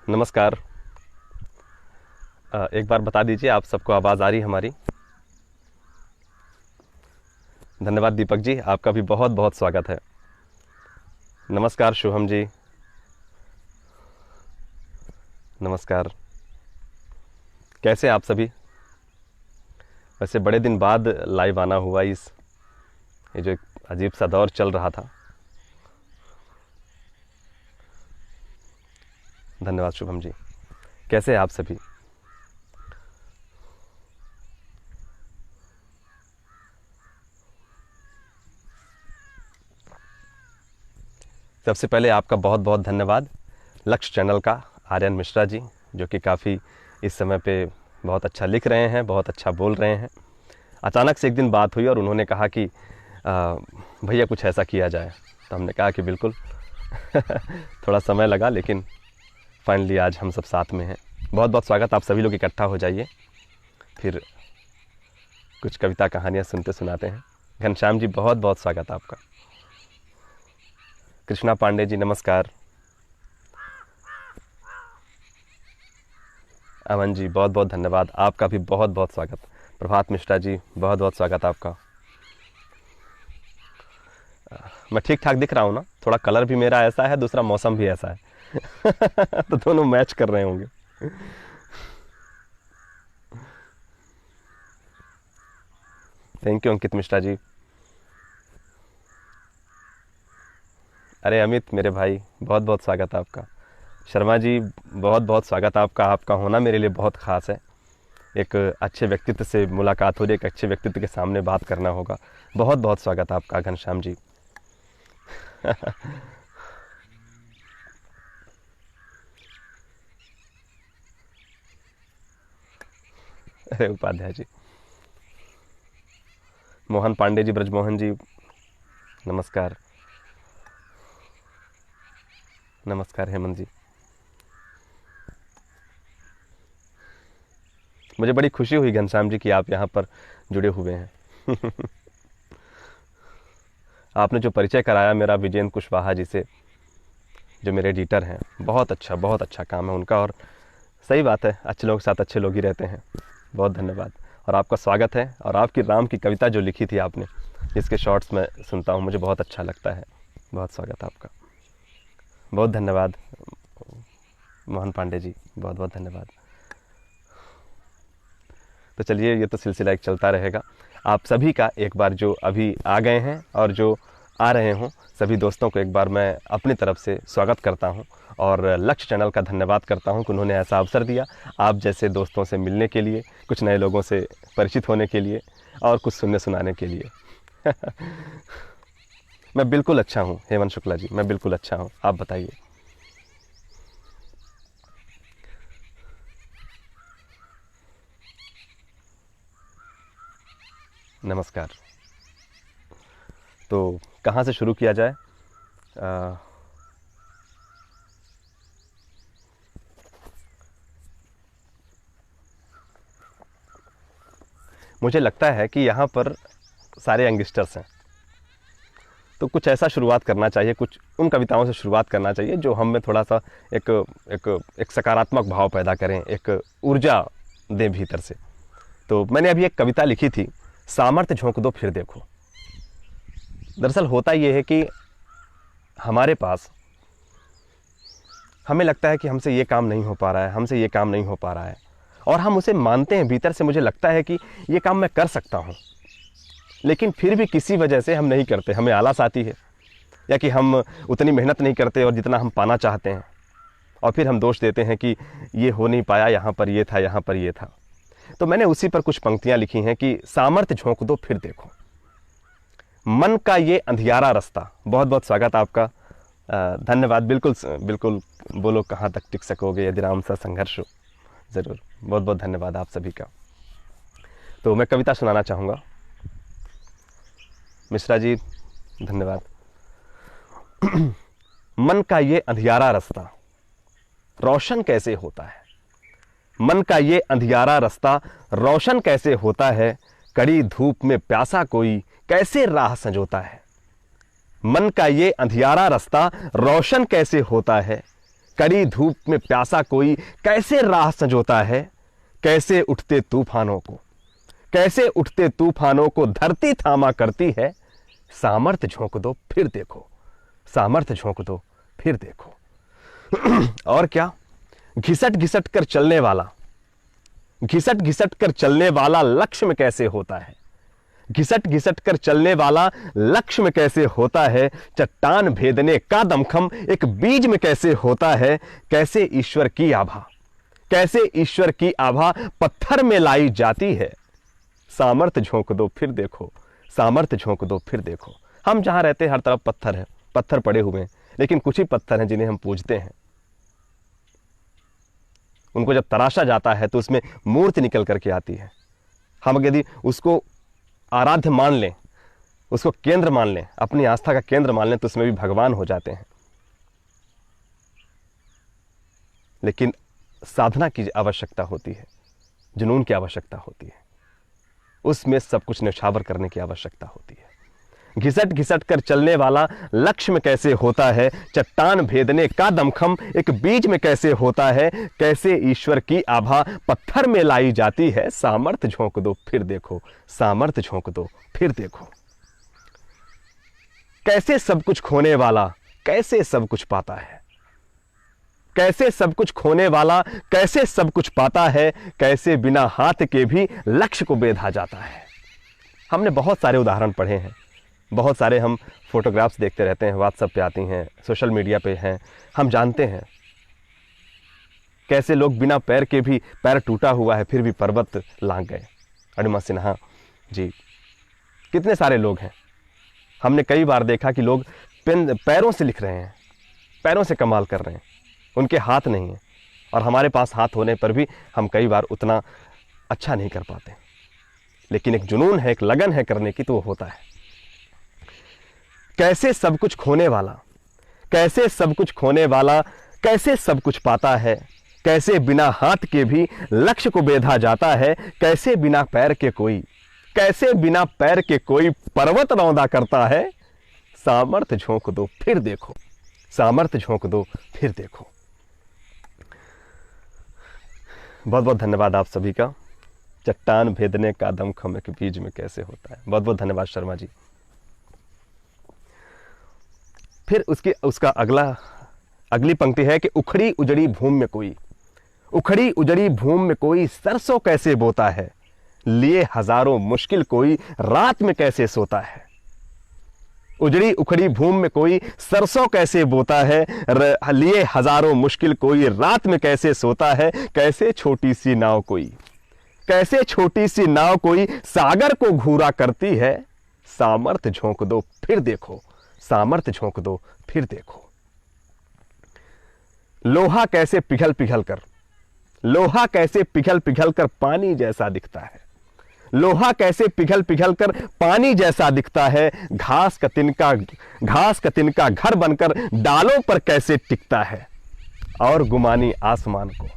नमस्कार। एक बार बता दीजिए आप सबको आवाज़ आ रही हमारी? धन्यवाद दीपक जी, आपका भी बहुत बहुत स्वागत है। नमस्कार शुभम जी, नमस्कार। कैसे आप सभी? वैसे बड़े दिन बाद लाइव आना हुआ ये जो एक अजीब सा दौर चल रहा था। धन्यवाद शुभम जी। कैसे हैं आप सभी? सबसे पहले आपका बहुत बहुत धन्यवाद लक्ष्य चैनल का आर्यन मिश्रा जी, जो कि काफ़ी इस समय पे बहुत अच्छा लिख रहे हैं, बहुत अच्छा बोल रहे हैं। अचानक से एक दिन बात हुई और उन्होंने कहा कि भैया कुछ ऐसा किया जाए, तो हमने कहा कि बिल्कुल। थोड़ा समय लगा लेकिन फाइनली आज हम सब साथ में हैं। बहुत बहुत स्वागत, आप सभी लोग इकट्ठा हो जाइए, फिर कुछ कविता कहानियाँ सुनते सुनाते हैं। घनश्याम जी बहुत बहुत स्वागत आपका। कृष्णा पांडे जी नमस्कार। अमन जी बहुत बहुत धन्यवाद, आपका भी बहुत बहुत स्वागत। प्रभात मिश्रा जी बहुत बहुत स्वागत आपका। मैं ठीक ठाक दिख रहा हूँ ना? थोड़ा कलर भी मेरा ऐसा है, दूसरा मौसम भी ऐसा है। तो दोनों मैच कर रहे होंगे। थैंक यू अंकित मिश्रा जी। अरे अमित मेरे भाई बहुत बहुत स्वागत आपका। शर्मा जी बहुत बहुत स्वागत आपका। आपका होना मेरे लिए बहुत ख़ास है। एक अच्छे व्यक्तित्व से मुलाकात हो रही है, एक अच्छे व्यक्तित्व के सामने बात करना होगा। बहुत बहुत स्वागत आपका घनश्याम जी। अरे उपाध्याय जी, मोहन पांडे जी, ब्रजमोहन जी नमस्कार। नमस्कार हेमंत जी। मुझे बड़ी खुशी हुई घनश्याम जी कि आप यहाँ पर जुड़े हुए हैं। आपने जो परिचय कराया मेरा विजेंद्र कुशवाहा जी से, जो मेरे एडिटर हैं, बहुत अच्छा काम है उनका। और सही बात है, अच्छे लोगों के साथ अच्छे लोग ही रहते हैं। बहुत धन्यवाद और आपका स्वागत है। और आपकी राम की कविता जो लिखी थी आपने, इसके शॉर्ट्स मैं सुनता हूँ, मुझे बहुत अच्छा लगता है। बहुत स्वागत आपका। बहुत धन्यवाद मोहन पांडे जी, बहुत बहुत धन्यवाद। तो चलिए, ये तो सिलसिला एक चलता रहेगा। आप सभी का एक बार जो अभी आ गए हैं और जो आ रहे हों, सभी दोस्तों को एक बार मैं अपनी तरफ से स्वागत करता हूं। और लक्ष्य चैनल का धन्यवाद करता हूं कि उन्होंने ऐसा अवसर दिया आप जैसे दोस्तों से मिलने के लिए, कुछ नए लोगों से परिचित होने के लिए और कुछ सुनने सुनाने के लिए। मैं बिल्कुल अच्छा हूं हेमंत शुक्ला जी, मैं बिल्कुल अच्छा हूं। आप बताइए। नमस्कार। तो कहाँ से शुरू किया जाए? मुझे लगता है कि यहाँ पर सारे यंगस्टर्स हैं, तो कुछ ऐसा शुरुआत करना चाहिए, कुछ उन कविताओं से शुरुआत करना चाहिए जो हम में थोड़ा सा एक एक एक सकारात्मक भाव पैदा करें, एक ऊर्जा दें भीतर से। तो मैंने अभी एक कविता लिखी थी, सामर्थ्य झोंक दो फिर देखो। दरअसल होता ये है कि हमारे पास, हमें लगता है कि हमसे ये काम नहीं हो पा रहा है, हमसे ये काम नहीं हो पा रहा है, और हम उसे मानते हैं भीतर से। मुझे लगता है कि ये काम मैं कर सकता हूँ, लेकिन फिर भी किसी वजह से हम नहीं करते। हमें आलस आती है, या कि हम उतनी मेहनत नहीं करते और जितना हम पाना चाहते हैं, और फिर हम दोष देते हैं कि ये हो नहीं पाया, यहाँ पर ये था, यहाँ पर ये था। तो मैंने उसी पर कुछ पंक्तियाँ लिखी हैं कि सामर्थ्य झोंक दो फिर देखो, मन का ये अंधियारा रास्ता। बहुत बहुत स्वागत आपका। धन्यवाद। बिल्कुल बिल्कुल, बोलो कहाँ तक टिक सकोगे यदि राम सा संघर्ष हो। ज़रूर, बहुत बहुत धन्यवाद आप सभी का। तो मैं कविता सुनाना चाहूँगा। मिश्रा जी धन्यवाद। मन का ये अंधियारा रास्ता रोशन कैसे होता है, मन का ये अंधियारा रास्ता रोशन कैसे होता है, कड़ी धूप में प्यासा कोई कैसे राह संजोता है। मन का ये अंधियारा रास्ता रोशन कैसे होता है। कड़ी धूप में प्यासा कोई कैसे राह संजोता है। कैसे उठते तूफानों को, कैसे उठते तूफानों को धरती थामा करती है। सामर्थ्य झोंक दो फिर देखो, सामर्थ्य झोंक दो फिर देखो। और क्या, घिसट घिसट कर चलने वाला, घिसट घिसट कर चलने वाला लक्ष्य में कैसे होता है। घिसट घिसट कर चलने वाला लक्ष्य में कैसे होता है। चट्टान भेदने का दमखम एक बीज में कैसे होता है। कैसे ईश्वर की आभा, कैसे ईश्वर की आभा पत्थर में लाई जाती है। सामर्थ्य झोंक दो फिर देखो, सामर्थ्य झोंक दो फिर देखो। हम जहां रहते हैं हर तरफ पत्थर है, पत्थर पड़े हुए हैं, लेकिन कुछ ही पत्थर हैं जिन्हें हम पूजते हैं। उनको जब तराशा जाता है तो उसमें मूर्ति निकल करके आती है। हम यदि उसको आराध्य मान लें, उसको केंद्र मान लें, अपनी आस्था का केंद्र मान लें, तो उसमें भी भगवान हो जाते हैं। लेकिन साधना की आवश्यकता होती है, जुनून की आवश्यकता होती है, उसमें सब कुछ न्यौछावर करने की आवश्यकता होती है। घिसट घिसट कर चलने वाला लक्ष्य में कैसे होता है। चट्टान भेदने का दमखम एक बीज में कैसे होता है। कैसे ईश्वर की आभा पत्थर में लाई जाती है। सामर्थ्य झोंक दो फिर देखो, सामर्थ्य झोंक दो फिर देखो। कैसे सब कुछ खोने वाला कैसे सब कुछ पाता है। कैसे सब कुछ खोने वाला कैसे सब कुछ पाता है। कैसे बिना हाथ के भी लक्ष्य को बेधा जाता है। हमने बहुत सारे उदाहरण पढ़े हैं, बहुत सारे हम फोटोग्राफ्स देखते रहते हैं, व्हाट्सएप पे आती हैं, सोशल मीडिया पे हैं। हम जानते हैं कैसे लोग बिना पैर के भी, पैर टूटा हुआ है फिर भी पर्वत लांघ गए। अरुणिमा सिन्हा जी, कितने सारे लोग हैं। हमने कई बार देखा कि लोग पैरों से लिख रहे हैं, पैरों से कमाल कर रहे हैं, उनके हाथ नहीं है, और हमारे पास हाथ होने पर भी हम कई बार उतना अच्छा नहीं कर पाते। लेकिन एक जुनून है, एक लगन है करने की, तो वो होता है। कैसे सब कुछ खोने वाला, कैसे सब कुछ खोने वाला कैसे सब कुछ पाता है। कैसे बिना हाथ के भी लक्ष्य को बेधा जाता है। कैसे बिना पैर के कोई, कैसे बिना पैर के कोई पर्वत रौंदा करता है। सामर्थ्य झोंक दो फिर देखो, सामर्थ्य झोंक दो फिर देखो। बहुत बहुत धन्यवाद आप सभी का। चट्टान भेदने का दमखम एक बीज में कैसे होता है। बहुत बहुत धन्यवाद शर्मा जी। फिर उसका अगली पंक्ति है कि उखड़ी उजड़ी भूमि में कोई, उखड़ी उजड़ी भूमि में कोई सरसों कैसे बोता है। लिए हजारों मुश्किल कोई रात में कैसे सोता है। उजड़ी उखड़ी भूमि में कोई सरसों कैसे बोता है। लिए हजारों मुश्किल कोई रात में कैसे सोता है। कैसे छोटी सी नाव कोई, कैसे छोटी सी नाव कोई सागर को घूरा करती है। सामर्थ्य झोंक दो फिर देखो, सामर्थ्य झोंक दो फिर देखो। लोहा कैसे पिघल पिघल कर, लोहा कैसे पिघल पिघल कर पानी जैसा दिखता है। लोहा कैसे पिघल पिघल कर पानी जैसा दिखता है। घास का तिनका घर बनकर डालों पर कैसे टिकता है। और गुमानी आसमान को,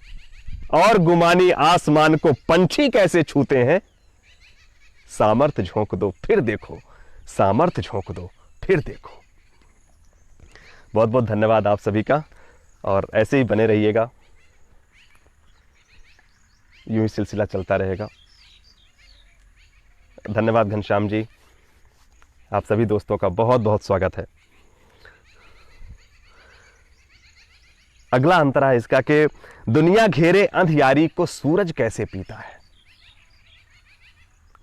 और गुमानी आसमान को पंछी कैसे छूते हैं। सामर्थ्य झोंक दो फिर देखो, सामर्थ्य झोंक दो फिर देखो। बहुत बहुत धन्यवाद आप सभी का, और ऐसे ही बने रहिएगा, यूं ही सिलसिला चलता रहेगा। धन्यवाद घनश्याम जी, आप सभी दोस्तों का बहुत बहुत स्वागत है। अगला अंतरा है इसका कि दुनिया घेरे अंधियारी को सूरज कैसे पीता है।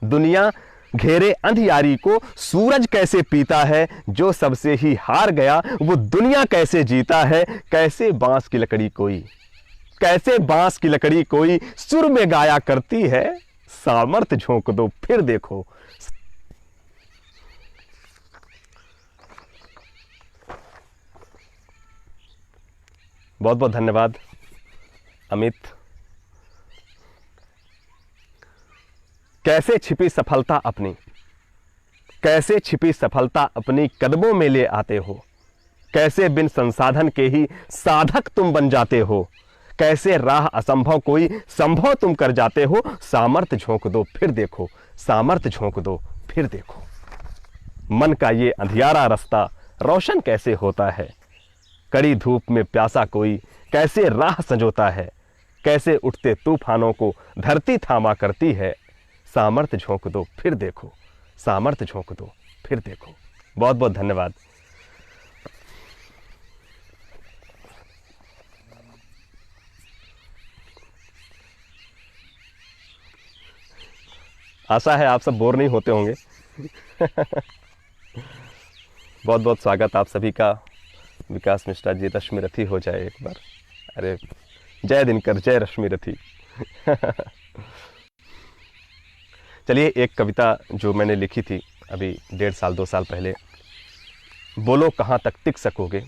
दुनिया घेरे अंधियारी को सूरज कैसे पीता है। जो सबसे ही हार गया वो दुनिया कैसे जीता है। कैसे बांस की लकड़ी कोई, कैसे बांस की लकड़ी कोई सुर में गाया करती है। सामर्थ्य झोंक दो फिर देखो। बहुत बहुत धन्यवाद अमित। कैसे छिपी सफलता अपनी, कैसे छिपी सफलता अपनी कदमों में ले आते हो। कैसे बिन संसाधन के ही साधक तुम बन जाते हो। कैसे राह असंभव कोई संभव तुम कर जाते हो। सामर्थ्य झोंक दो फिर देखो, सामर्थ्य झोंक दो फिर देखो। मन का ये अंधियारा रास्ता रोशन कैसे होता है। कड़ी धूप में प्यासा कोई कैसे राह संजोता है। कैसे उठते तूफानों को धरती थामा करती है। सामर्थ्य झोंक दो फिर देखो, सामर्थ्य झोंक दो फिर देखो। बहुत बहुत धन्यवाद। आशा है आप सब बोर नहीं होते होंगे। बहुत बहुत स्वागत आप सभी का। विकास मिश्रा जी, रश्मि रथी हो जाए एक बार। अरे जय दिनकर, जय रश्मि रथी। चलिए, एक कविता जो मैंने लिखी थी अभी 1.5 साल 2 साल पहले, बोलो कहाँ तक टिक सकोगे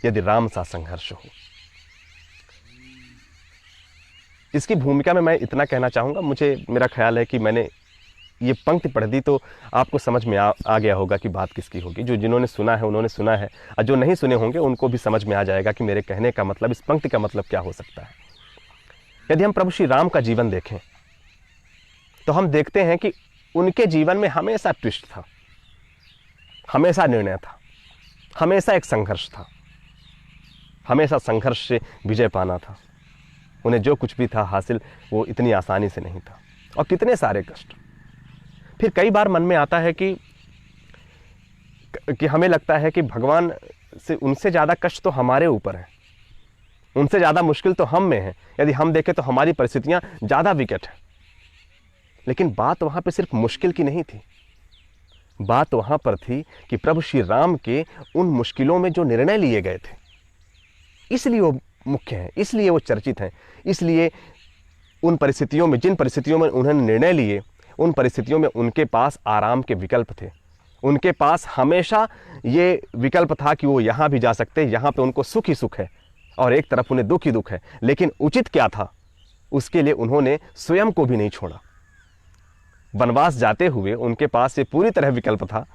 यदि राम सा संघर्ष हो। इसकी भूमिका में मैं इतना कहना चाहूँगा, मेरा ख्याल है कि मैंने ये पंक्ति पढ़ दी तो आपको समझ में आ गया होगा कि बात किसकी होगी। जिन्होंने सुना है उन्होंने सुना है, और जो नहीं सुने होंगे उनको भी समझ में आ जाएगा कि मेरे कहने का मतलब, इस पंक्ति का मतलब क्या हो सकता है। यदि हम प्रभु श्री राम का जीवन देखें तो हम देखते हैं कि उनके जीवन में हमेशा ट्विस्ट था, हमेशा निर्णय था, हमेशा एक संघर्ष था, हमेशा संघर्ष से विजय पाना था। उन्हें जो कुछ भी था हासिल, वो इतनी आसानी से नहीं था, और कितने सारे कष्ट। फिर कई बार मन में आता है कि हमें लगता है कि भगवान से उनसे ज़्यादा कष्ट तो हमारे ऊपर है, उनसे ज़्यादा मुश्किल तो हम में है। यदि हम देखें तो हमारी परिस्थितियां ज़्यादा विकट हैं। लेकिन बात वहाँ पे सिर्फ मुश्किल की नहीं थी, बात वहाँ पर थी कि प्रभु श्री राम के उन मुश्किलों में जो निर्णय लिए गए थे, इसलिए वो मुख्य हैं, इसलिए वो चर्चित हैं। इसलिए उन परिस्थितियों में, जिन परिस्थितियों में उन्होंने निर्णय लिए, उन परिस्थितियों में उनके पास आराम के विकल्प थे। उनके पास हमेशा ये विकल्प था कि वो यहाँ भी जा सकते, यहाँ पे उनको सुख ही सुख है और एक तरफ उन्हें दुख ही दुख है। लेकिन उचित क्या था, उसके लिए उन्होंने स्वयं को भी नहीं छोड़ा। वनवास जाते हुए उनके पास ये पूरी तरह विकल्प था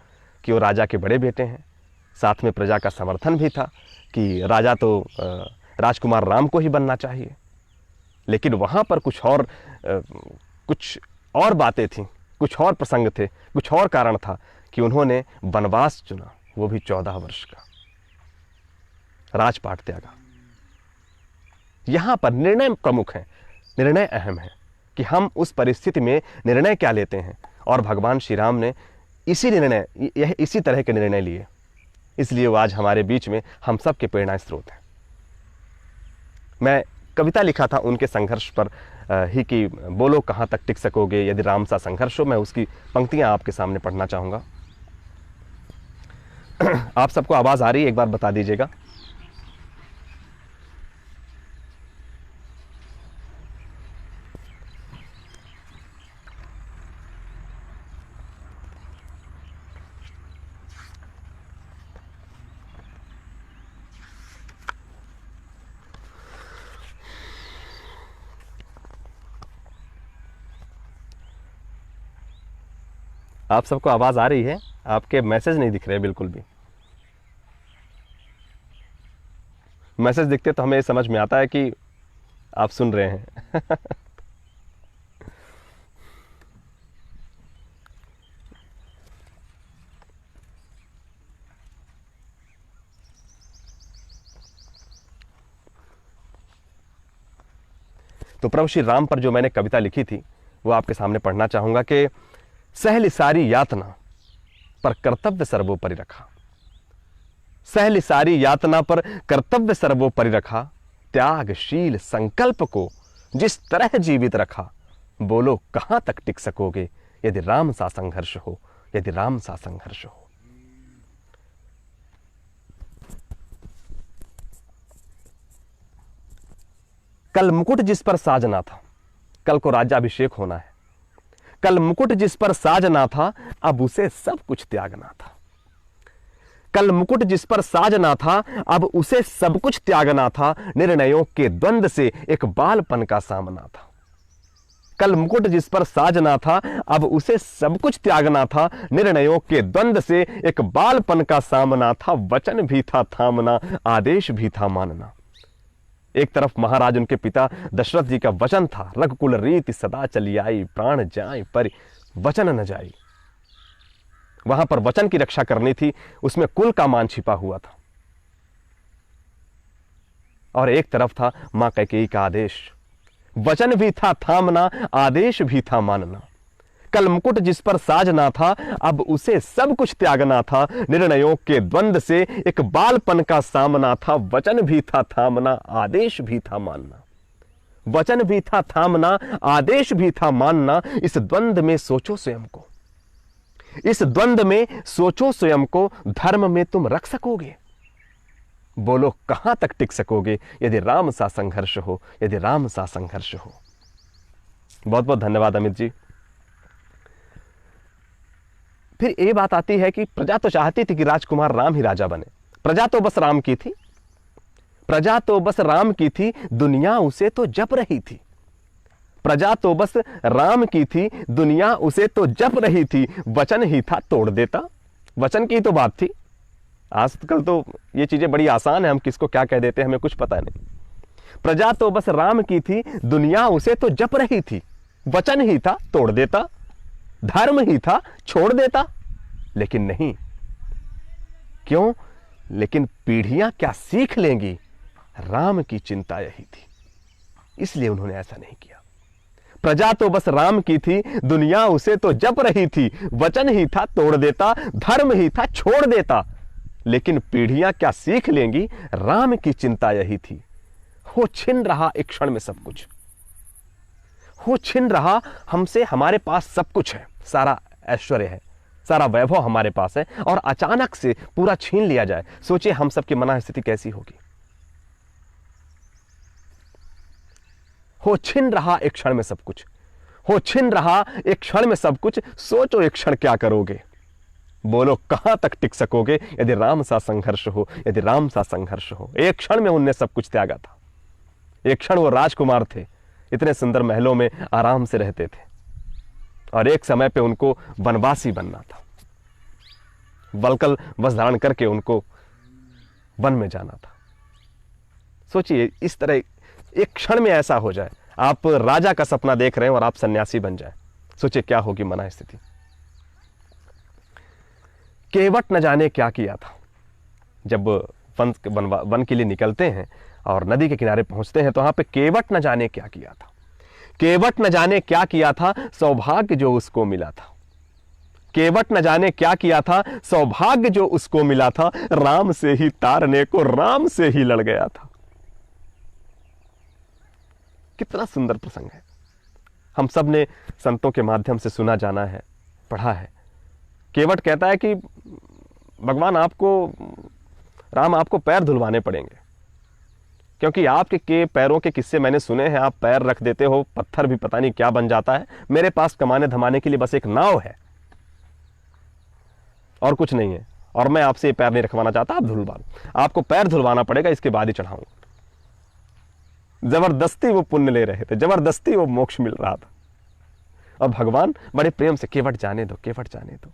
कि वो राजा के बड़े बेटे हैं, साथ में प्रजा का समर्थन भी था कि राजा तो राजकुमार राम को ही बनना चाहिए। लेकिन वहाँ पर कुछ और बातें थीं, कुछ और प्रसंग थे, कुछ और कारण था कि उन्होंने वनवास चुना, वो भी 14 वर्ष का। राजपाट त्यागा। यहाँ पर निर्णय प्रमुख है, निर्णय अहम है कि हम उस परिस्थिति में निर्णय क्या लेते हैं। और भगवान श्री राम ने इसी तरह के निर्णय लिए, इसलिए वो आज हमारे बीच में हम सब के प्रेरणा स्रोत हैं। मैं कविता लिखा था उनके संघर्ष पर ही कि बोलो कहाँ तक टिक सकोगे यदि राम सा संघर्ष हो। मैं उसकी पंक्तियां आपके सामने पढ़ना चाहूँगा। आप सबको आवाज़ आ रही है, एक बार बता दीजिएगा। आप सबको आवाज़ आ रही है? आपके मैसेज नहीं दिख रहे बिल्कुल भी। मैसेज दिखते तो हमें समझ में आता है कि आप सुन रहे हैं। तो प्रभु श्री राम पर जो मैंने कविता लिखी थी वो आपके सामने पढ़ना चाहूंगा कि सहली सारी यातना पर कर्तव्य सर्वोपरि रखा। सहली सारी यातना पर कर्तव्य सर्वोपरि रखा। त्यागशील संकल्प को जिस तरह जीवित रखा। बोलो कहां तक टिक सकोगे यदि राम सा संघर्ष हो, यदि राम सा संघर्ष हो। कल मुकुट जिस पर साजना था, कल को राज्याभिषेक होना है। कल मुकुट जिस पर साजना था, अब उसे सब कुछ त्यागना था। कल मुकुट जिस पर साजना था, अब उसे सब कुछ त्यागना था। निर्णयों के द्वंद से एक बालपन का सामना था। कल मुकुट जिस पर साजना था, अब उसे सब कुछ त्यागना था। निर्णयों के द्वंद से एक बालपन का सामना था। वचन भी था थामना, आदेश भी था मानना। एक तरफ महाराज उनके पिता दशरथ जी का वचन था, रघुकुल रीति सदा चली आई, प्राण जाए पर वचन न जाई। वहां पर वचन की रक्षा करनी थी, उसमें कुल का मान छिपा हुआ था। और एक तरफ था मां कैकेयी का आदेश, वचन भी था थामना, आदेश भी था मानना। कल मुकुट जिस पर साजना था, अब उसे सब कुछ त्यागना था। निर्णयों के द्वंद से एक बालपन का सामना था। वचन भी था थामना, आदेश भी था मानना। वचन भी था थामना, आदेश भी था मानना। इस द्वंद में सोचो स्वयं को, इस द्वंद में सोचो स्वयं को, धर्म में तुम रख सकोगे? बोलो कहां तक टिक सकोगे यदि राम सा संघर्ष हो, यदि राम सा संघर्ष हो। बहुत बहुत धन्यवाद अमित जी। फिर ये बात आती है कि प्रजा तो चाहती थी कि राजकुमार राम ही राजा बने। प्रजा तो बस राम की थी, प्रजा तो बस राम की थी, दुनिया उसे तो जप रही थी। प्रजा तो बस राम की थी, दुनिया उसे तो जप रही थी। वचन ही था तोड़ देता, वचन की तो बात थी। आजकल तो ये चीजें बड़ी आसान है, हम किसको क्या कह देते हैं हमें कुछ पता नहीं। प्रजा तो बस राम की थी, दुनिया उसे तो जप रही थी। वचन ही था तोड़ देता, धर्म ही था छोड़ देता। लेकिन नहीं, क्यों? लेकिन पीढ़ियां क्या सीख लेंगी, राम की चिंता यही थी, इसलिए उन्होंने ऐसा नहीं किया। प्रजा तो बस राम की थी, दुनिया उसे तो जप रही थी। वचन ही था तोड़ देता, धर्म ही था छोड़ देता। लेकिन पीढ़ियां क्या सीख लेंगी, राम की चिंता यही थी। हो छिन रहा एक क्षण में सब कुछ, हो छिन रहा हमसे, हमारे पास सब कुछ है, सारा ऐश्वर्य है, सारा वैभव हमारे पास है, और अचानक से पूरा छीन लिया जाए। सोचिए हम सबकी मना स्थिति कैसी होगी। हो छिन रहा एक क्षण में सब कुछ, हो छिन रहा एक क्षण में सब कुछ। सोचो एक क्षण क्या करोगे, बोलो कहां तक टिक सकोगे यदि राम सा संघर्ष हो, यदि राम सा संघर्ष हो। एक क्षण में उनने सब कुछ त्यागा था। एक क्षण वो राजकुमार थे, इतने सुंदर महलों में आराम से रहते थे, और एक समय पे उनको वनवासी बनना था। वलकल वस्त्र धारण करके उनको वन में जाना था। सोचिए इस तरह एक क्षण में ऐसा हो जाए, आप राजा का सपना देख रहे हैं और आप सन्यासी बन जाए, सोचिए क्या होगी मना स्थिति। केवट न जाने क्या किया था। जब वन के लिए निकलते हैं और नदी के किनारे पहुंचते हैं तो वहां पे केवट न जाने क्या किया था। केवट न जाने क्या किया था, सौभाग्य जो उसको मिला था। केवट न जाने क्या किया था, सौभाग्य जो उसको मिला था। राम से ही तारने को राम से ही लड़ गया था। कितना सुंदर प्रसंग है, हम सब ने संतों के माध्यम से सुना जाना है, पढ़ा है। केवट कहता है कि भगवान राम आपको पैर धुलवाने पड़ेंगे, क्योंकि आपके के पैरों के किस्से मैंने सुने हैं। आप पैर रख देते हो, पत्थर भी पता नहीं क्या बन जाता है। मेरे पास कमाने धमाने के लिए बस एक नाव है और कुछ नहीं है, और मैं आपसे ये पैर नहीं रखवाना चाहता, आप धुलवा लो। आपको पैर धुलवाना पड़ेगा, इसके बाद ही चढ़ाऊंगा। जबरदस्ती वो पुण्य ले रहे थे, जबरदस्ती वो मोक्ष मिल रहा था। और भगवान बड़े प्रेम से केवट जाने दो, केवट जाने दो।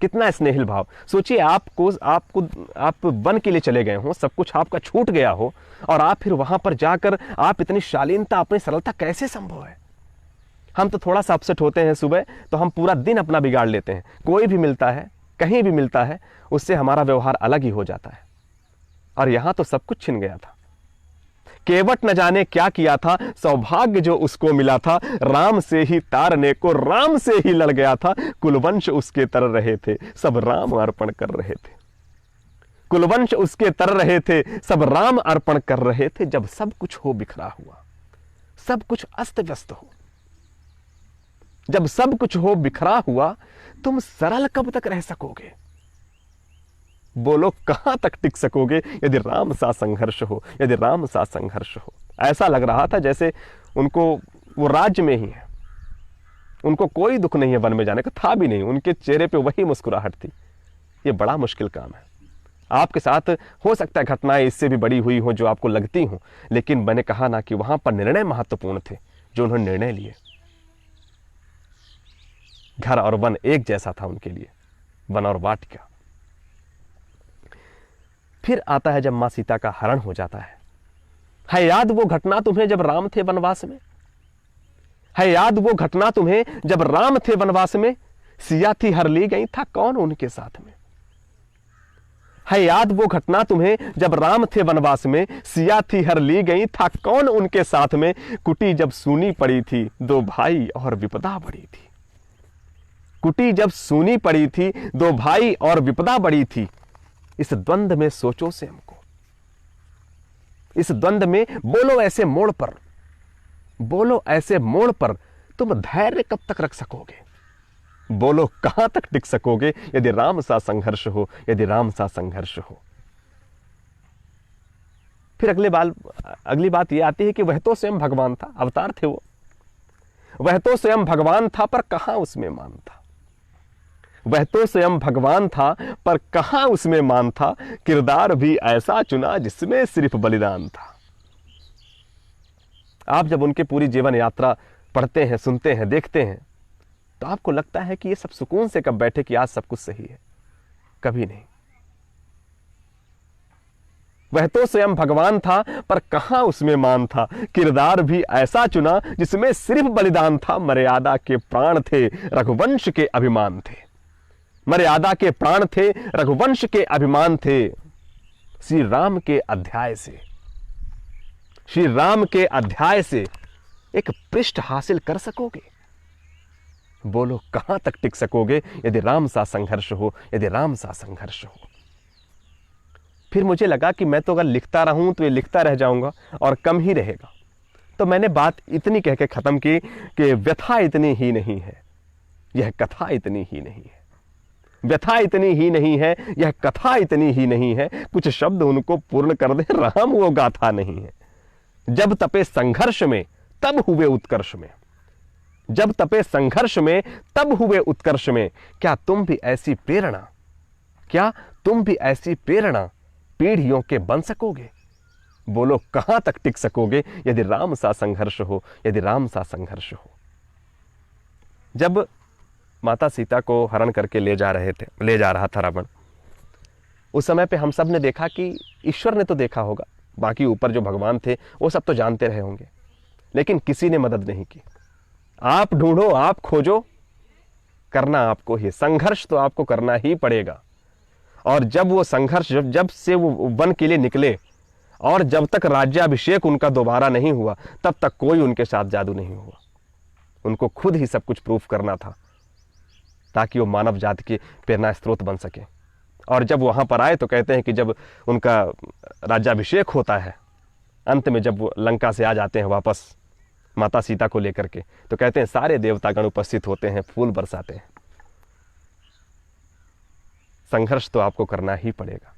कितना स्नेहिल भाव। सोचिए आप वन के लिए चले गए हो, सब कुछ आपका छूट गया हो, और आप फिर वहां पर जाकर आप इतनी शालीनता, अपनी सरलता कैसे संभव है। हम तो थोड़ा सा अपसेट होते हैं सुबह, तो हम पूरा दिन अपना बिगाड़ लेते हैं। कोई भी मिलता है, कहीं भी मिलता है, उससे हमारा व्यवहार अलग ही हो जाता है। और यहां तो सब कुछ छिन गया था। केवट न जाने क्या किया था, सौभाग्य जो उसको मिला था। राम से ही तारने को राम से ही लड़ गया था। कुलवंश उसके तर रहे थे, सब राम अर्पण कर रहे थे। कुलवंश उसके तर रहे थे, सब राम अर्पण कर रहे थे। जब सब कुछ हो बिखरा हुआ, सब कुछ अस्त व्यस्त हो, जब सब कुछ हो बिखरा हुआ, तुम सरल कब तक रह सकोगे। बोलो कहां तक टिक सकोगे यदि राम सा संघर्ष हो, यदि राम सा संघर्ष हो। ऐसा लग रहा था जैसे उनको वो राज्य में ही है, उनको कोई दुख नहीं है वन में जाने का, था भी नहीं। उनके चेहरे पे वही मुस्कुराहट थी। ये बड़ा मुश्किल काम है। आपके साथ हो सकता है घटनाएं इससे भी बड़ी हुई हो जो आपको लगती हो, लेकिन मैंने कहा ना कि वहां पर निर्णय महत्वपूर्ण थे जो उन्होंने निर्णय लिए। घर और वन एक जैसा था उनके लिए, वन और वाटिका। फिर आता है जब मां सीता का हरण हो जाता है याद वो घटना तुम्हें जब राम थे वनवास में? है याद वो घटना तुम्हें जब राम थे वनवास में? सिया थी हर ली गई, था कौन उनके साथ में। है याद वो घटना तुम्हें जब राम थे वनवास में, सिया थी हर ली गई, था कौन उनके साथ में। कुटी जब सूनी पड़ी थी दो भाई और विपदा बड़ी थी। कुटी जब सूनी पड़ी थी दो भाई और विपदा बड़ी थी। इस द्वंद में सोचो से हमको, इस द्वंद में बोलो ऐसे मोड़ पर, बोलो ऐसे मोड़ पर तुम धैर्य कब तक रख सकोगे। बोलो कहां तक टिक सकोगे यदि राम सा संघर्ष हो, यदि राम सा संघर्ष हो। फिर अगली बात यह आती है कि वह तो स्वयं भगवान था, अवतार थे वो। वह तो स्वयं भगवान था पर कहां उसमें मान था। वह तो स्वयं भगवान था पर कहां उसमें मान था। किरदार भी ऐसा चुना जिसमें सिर्फ बलिदान था। आप जब उनके पूरी जीवन यात्रा पढ़ते हैं, सुनते हैं, देखते हैं, तो आपको लगता है कि ये सब सुकून से कब बैठे कि आज सब कुछ सही है। कभी नहीं। वह तो स्वयं भगवान था पर कहां उसमें मान था। किरदार भी ऐसा चुना जिसमें सिर्फ बलिदान था। मर्यादा के प्राण थे, रघुवंश के अभिमान थे। मर्यादा के प्राण थे, रघुवंश के अभिमान थे। श्री राम के अध्याय से, श्री राम के अध्याय से एक पृष्ठ हासिल कर सकोगे। बोलो कहां तक टिक सकोगे यदि राम सा संघर्ष हो, यदि राम सा संघर्ष हो। फिर मुझे लगा कि मैं तो अगर लिखता रहूं तो ये लिखता रह जाऊंगा और कम ही रहेगा। तो मैंने बात इतनी कह के खत्म की कि व्यथा इतनी ही नहीं है, यह कथा इतनी ही नहीं है। व्यथा इतनी ही नहीं है, यह कथा इतनी ही नहीं है। कुछ शब्द उनको पूर्ण कर दे, राम वो गाथा नहीं है। जब तपे संघर्ष में तब हुए उत्कर्ष में, जब तपे संघर्ष में तब हुए उत्कर्ष में। क्या तुम भी ऐसी प्रेरणा, क्या तुम भी ऐसी प्रेरणा पीढ़ियों के बन सकोगे। बोलो कहां तक टिक सकोगे यदि राम सा संघर्ष हो, यदि राम सा संघर्ष हो। जब माता सीता को हरण करके ले जा रहा था रावण, उस समय पे हम सब ने देखा कि ईश्वर ने तो देखा होगा, बाकी ऊपर जो भगवान थे वो सब तो जानते रहे होंगे, लेकिन किसी ने मदद नहीं की। आप ढूंढो, आप खोजो, करना आपको ही, संघर्ष तो आपको करना ही पड़ेगा। और जब वो संघर्ष, जब से वो वन के लिए निकले और जब तक राज्याभिषेक उनका दोबारा नहीं हुआ, तब तक कोई उनके साथ जादू नहीं हुआ। उनको खुद ही सब कुछ प्रूफ करना था ताकि वो मानव जाति के प्रेरणा स्रोत बन सके। और जब वहां पर आए तो कहते हैं कि जब उनका राज्याभिषेक होता है, अंत में जब वो लंका से आ जाते हैं वापस माता सीता को लेकर के, तो कहते हैं सारे देवतागण उपस्थित होते हैं, फूल बरसाते हैं। संघर्ष तो आपको करना ही पड़ेगा।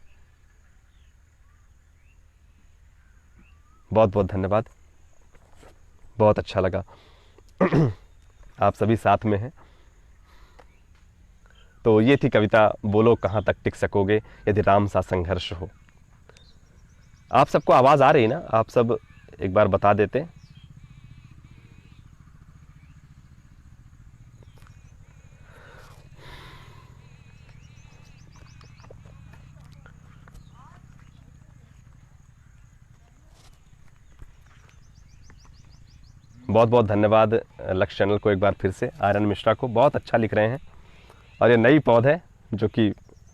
बहुत बहुत धन्यवाद, बहुत अच्छा लगा आप सभी साथ में हैं। तो ये थी कविता, बोलो कहां तक टिक सकोगे यदि राम सा संघर्ष हो। आप सबको आवाज आ रही ना? आप सब एक बार बता देते। बहुत बहुत धन्यवाद लक्ष्य चैनल को एक बार फिर से, आर्यन मिश्रा को, बहुत अच्छा लिख रहे हैं। और ये नई पौध है जो कि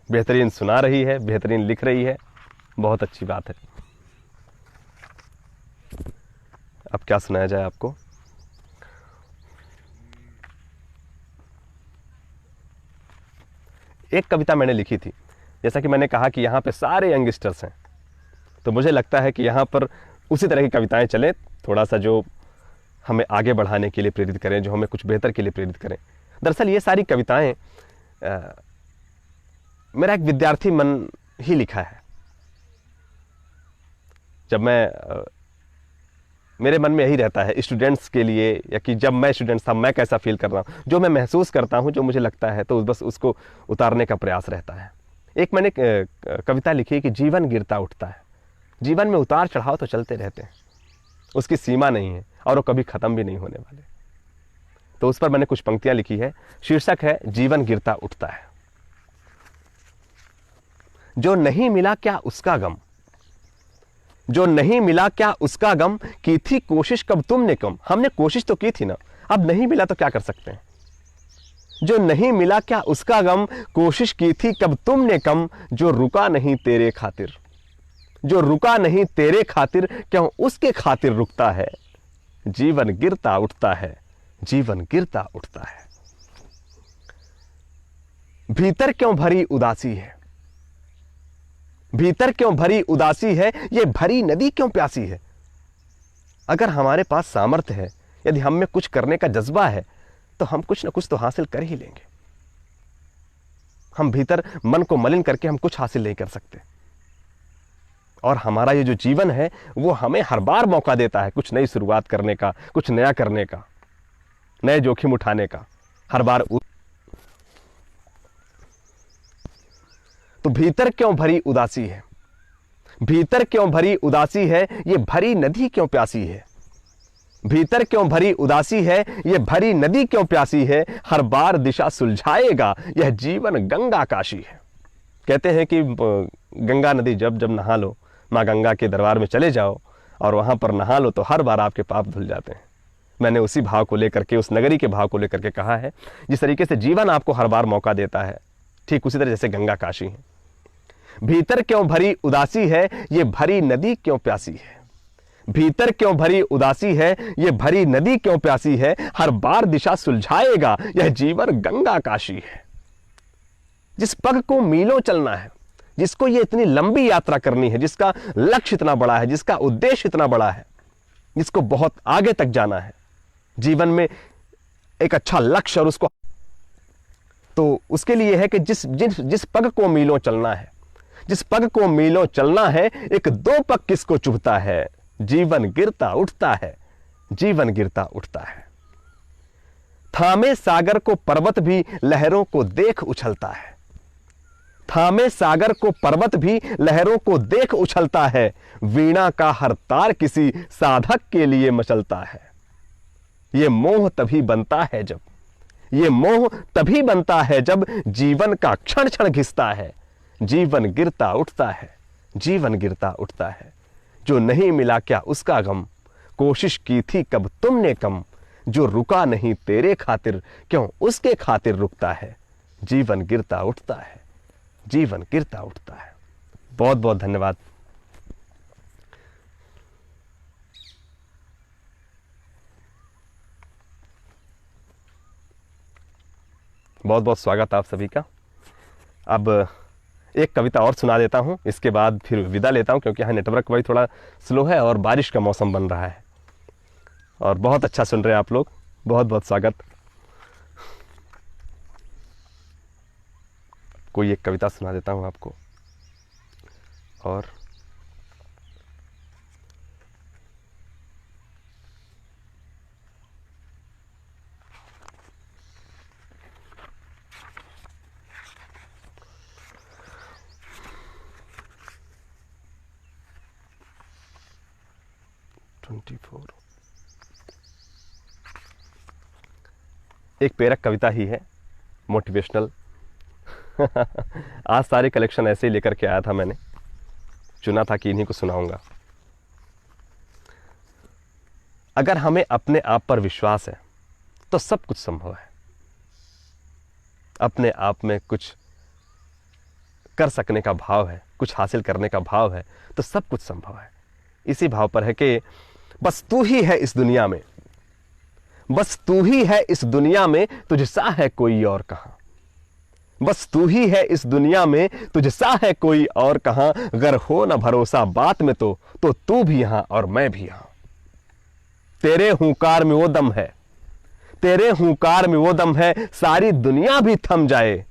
बेहतरीन सुना रही है, बेहतरीन लिख रही है, बहुत अच्छी बात है। अब क्या सुनाया जाए आपको? एक कविता मैंने लिखी थी, जैसा कि मैंने कहा कि यहाँ पे सारे यंगस्टर्स हैं, तो मुझे लगता है कि यहाँ पर उसी तरह की कविताएं चलें, थोड़ा सा जो हमें आगे बढ़ाने के लिए प्रेरित करें, जो हमें कुछ बेहतर के लिए प्रेरित करें। दरअसल ये सारी कविताएं मेरा एक विद्यार्थी मन ही लिखा है। जब मेरे मन में यही रहता है स्टूडेंट्स के लिए, या कि जब मैं स्टूडेंट था मैं कैसा फील कर रहा हूँ, जो मैं महसूस करता हूँ, जो मुझे लगता है, तो बस उसको उतारने का प्रयास रहता है। एक मैंने कविता लिखी कि जीवन गिरता उठता है। जीवन में उतार चढ़ाव तो चलते रहते हैं, उसकी सीमा नहीं है और वो कभी ख़त्म भी नहीं होने वाले। तो उस पर मैंने कुछ पंक्तियां लिखी है। शीर्षक है जीवन गिरता उठता है। जो नहीं मिला क्या उसका गम, जो नहीं मिला क्या उसका गम, की थी कोशिश कब तुमने कम। हमने कोशिश तो की थी ना, अब नहीं मिला तो क्या कर सकते हैं। जो नहीं मिला क्या उसका गम, कोशिश की थी कब तुमने कम, जो रुका नहीं तेरे खातिर, जो रुका नहीं तेरे खातिर, क्यों उसके खातिर रुकता है। जीवन गिरता उठता है, जीवन गिरता उठता है। भीतर क्यों भरी उदासी है, भीतर क्यों भरी उदासी है, ये भरी नदी क्यों प्यासी है। अगर हमारे पास सामर्थ्य है, यदि हम में कुछ करने का जज्बा है, तो हम कुछ ना कुछ तो हासिल कर ही लेंगे। हम भीतर मन को मलिन करके हम कुछ हासिल नहीं कर सकते। और हमारा ये जो जीवन है वो हमें हर बार मौका देता है कुछ नई शुरुआत करने का, कुछ नया करने का, नए जोखिम उठाने का, हर बार। तो भीतर क्यों भरी उदासी है, भीतर क्यों भरी उदासी है, ये भरी नदी क्यों प्यासी है। भीतर क्यों भरी उदासी है, ये भरी नदी क्यों प्यासी है, हर बार दिशा सुलझाएगा यह जीवन गंगा काशी है। कहते हैं कि गंगा नदी जब जब नहा लो, माँ गंगा के दरबार में चले जाओ और वहाँ पर नहा लो, तो हर बार आपके पाप धुल जाते हैं। मैंने उसी भाव को लेकर के, उस नगरी के भाव को लेकर के कहा है। जिस तरीके से जीवन आपको हर बार मौका देता है, ठीक उसी तरह जैसे गंगा काशी है। भीतर क्यों भरी उदासी है, ये भरी नदी क्यों प्यासी है। भीतर क्यों भरी उदासी है, ये भरी नदी क्यों प्यासी है, हर बार दिशा सुलझाएगा यह जीवन गंगा काशी है। जिस पग को मीलों चलना है, जिसको ये इतनी लंबी यात्रा करनी है, जिसका लक्ष्य इतना बड़ा है, जिसका उद्देश्य इतना बड़ा है, जिसको बहुत आगे तक जाना है जीवन में, एक अच्छा लक्ष्य और उसको, तो उसके लिए है कि जिस पग को मीलों चलना है, जिस पग को मीलों चलना है, एक दो पग किसको चुभता है। जीवन गिरता उठता है, जीवन गिरता उठता है। थामे सागर को पर्वत भी लहरों को देख उछलता है। थामे सागर को पर्वत भी लहरों को देख उछलता है। वीणा का हर तार किसी साधक के लिए मचलता है। ये मोह तभी बनता है जब, ये मोह तभी बनता है जब जीवन का क्षण क्षण घिसता है। जीवन गिरता उठता है, जीवन गिरता उठता है। जो नहीं मिला क्या उसका गम, कोशिश की थी कब तुमने कम, जो रुका नहीं तेरे खातिर, क्यों उसके खातिर रुकता है। जीवन गिरता उठता है, जीवन गिरता उठता है। बहुत बहुत धन्यवाद। बहुत बहुत स्वागत आप सभी का। अब एक कविता और सुना देता हूं, इसके बाद फिर विदा लेता हूं, क्योंकि यहाँ नेटवर्क वही थोड़ा स्लो है और बारिश का मौसम बन रहा है। और बहुत अच्छा सुन रहे हैं आप लोग, बहुत बहुत स्वागत। कोई एक कविता सुना देता हूं आपको। और एक प्रेरक कविता ही है, मोटिवेशनल। आज सारे कलेक्शन ऐसे ही लेकर के आया था, मैंने चुना था कि इन्हीं को सुनाऊंगा। अगर हमें अपने आप पर विश्वास है तो सब कुछ संभव है। अपने आप में कुछ कर सकने का भाव है, कुछ हासिल करने का भाव है, तो सब कुछ संभव है। इसी भाव पर है कि बस तू ही है इस दुनिया में, बस तू ही है इस दुनिया में, तुझसा है कोई और कहां। बस तू ही है इस दुनिया में, तुझसा है कोई और कहां। अगर हो ना भरोसा बात में तो तू भी यहां और मैं भी यहां। तेरे हुंकार में वो दम है, तेरे हुंकार में वो दम है, सारी दुनिया भी थम जाए।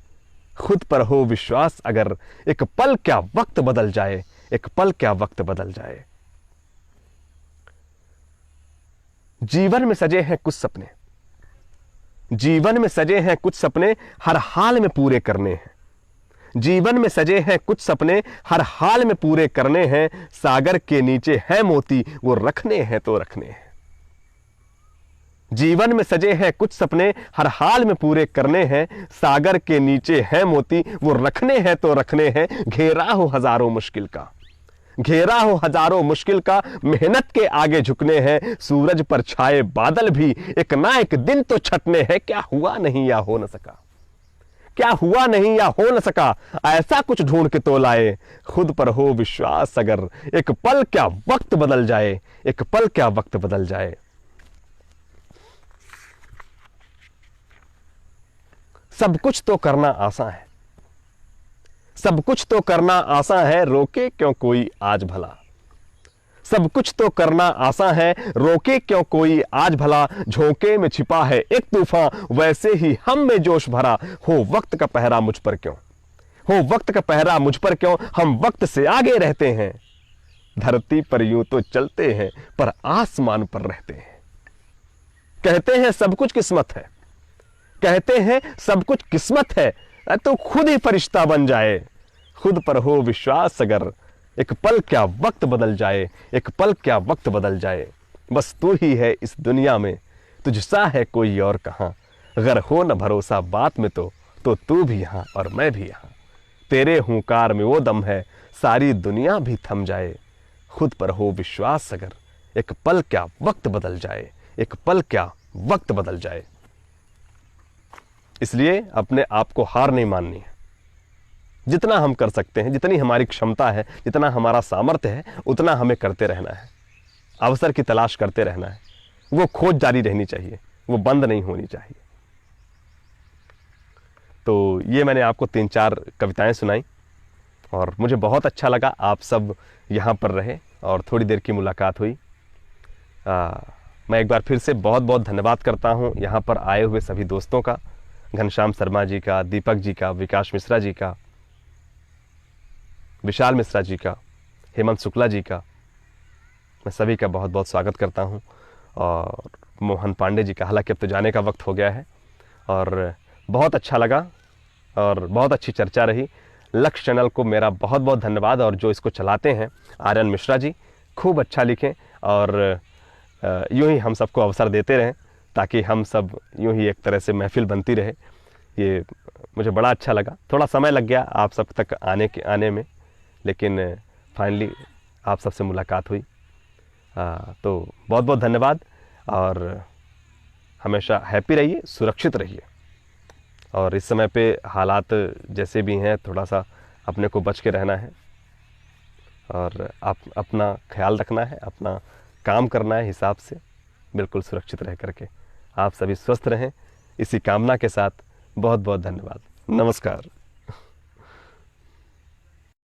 खुद पर हो विश्वास अगर, एक पल क्या वक्त बदल जाए, एक पल क्या वक्त बदल जाए। जीवन में सजे हैं कुछ सपने, जीवन में सजे हैं कुछ सपने, हर हाल में पूरे करने हैं। जीवन में सजे हैं कुछ सपने, हर हाल में पूरे करने हैं। सागर के नीचे है मोती, वो रखने हैं तो रखने हैं। जीवन में सजे हैं कुछ सपने, हर हाल में पूरे करने हैं। सागर के नीचे है मोती, वो रखने हैं तो रखने हैं। घेरा हो हजारों मुश्किल का, घेरा हो हजारों मुश्किल का, मेहनत के आगे झुकने हैं। सूरज पर छाए बादल भी एक ना एक दिन तो छटने हैं। क्या हुआ नहीं या हो न सका, क्या हुआ नहीं या हो न सका, ऐसा कुछ ढूंढ के तो लाए। खुद पर हो विश्वास अगर, एक पल क्या वक्त बदल जाए, एक पल क्या वक्त बदल जाए। सब कुछ तो करना आसान है, सब कुछ तो करना आसान है, रोके क्यों कोई आज भला। सब कुछ तो करना आसान है, रोके क्यों कोई आज भला। झोंके में छिपा है एक तूफान, वैसे ही हम में जोश भरा। हो वक्त का पहरा मुझ पर क्यों, हो वक्त का पहरा मुझ पर क्यों, हम वक्त से आगे रहते हैं। धरती पर यूं तो चलते हैं, पर आसमान पर रहते हैं। कहते हैं सब कुछ किस्मत है, कहते हैं सब कुछ किस्मत है, तो खुद ही फरिश्ता बन जाए। खुद पर हो विश्वास अगर, एक पल क्या वक्त बदल जाए, एक पल क्या वक्त बदल जाए। बस तू ही है इस दुनिया में, तुझसा है कोई और कहां। अगर हो न भरोसा बात में तो तू भी यहां और मैं भी यहां। तेरे हुंकार में वो दम है, सारी दुनिया भी थम जाए। खुद पर हो विश्वास अगर, एक पल क्या वक्त बदल जाए, एक पल क्या वक्त बदल जाए। इसलिए अपने आप को हार नहीं माननी है। जितना हम कर सकते हैं, जितनी हमारी क्षमता है, जितना हमारा सामर्थ्य है, उतना हमें करते रहना है। अवसर की तलाश करते रहना है। वो खोज जारी रहनी चाहिए, वो बंद नहीं होनी चाहिए। तो ये मैंने आपको 3-4 कविताएं सुनाई और मुझे बहुत अच्छा लगा। आप सब यहाँ पर रहे और थोड़ी देर की मुलाकात हुई। मैं एक बार फिर से बहुत बहुत धन्यवाद करता हूँ यहाँ पर आए हुए सभी दोस्तों का, घनश्याम शर्मा जी का, दीपक जी का, विकास मिश्रा जी का, विशाल मिश्रा जी का, हेमंत शुक्ला जी का। मैं सभी का बहुत बहुत स्वागत करता हूं। और मोहन पांडे जी का, हालांकि अब तो जाने का वक्त हो गया है। और बहुत अच्छा लगा और बहुत अच्छी चर्चा रही। लक्ष्य चैनल को मेरा बहुत बहुत धन्यवाद। और जो इसको चलाते हैं आर्यन मिश्रा जी, खूब अच्छा लिखें और यूँ ही हम सबको अवसर देते रहें, ताकि हम सब यूँ ही एक तरह से महफिल बनती रहे। ये मुझे बड़ा अच्छा लगा। थोड़ा समय लग गया आप सब तक आने में, लेकिन फाइनली आप सबसे मुलाकात हुई। तो बहुत बहुत धन्यवाद और हमेशा हैप्पी रहिए, सुरक्षित रहिए। और इस समय पे हालात जैसे भी हैं, थोड़ा सा अपने को बच के रहना है और आप अपना ख्याल रखना है, अपना काम करना है हिसाब से, बिल्कुल सुरक्षित रह करके। आप सभी स्वस्थ रहें, इसी कामना के साथ बहुत बहुत धन्यवाद। नमस्कार।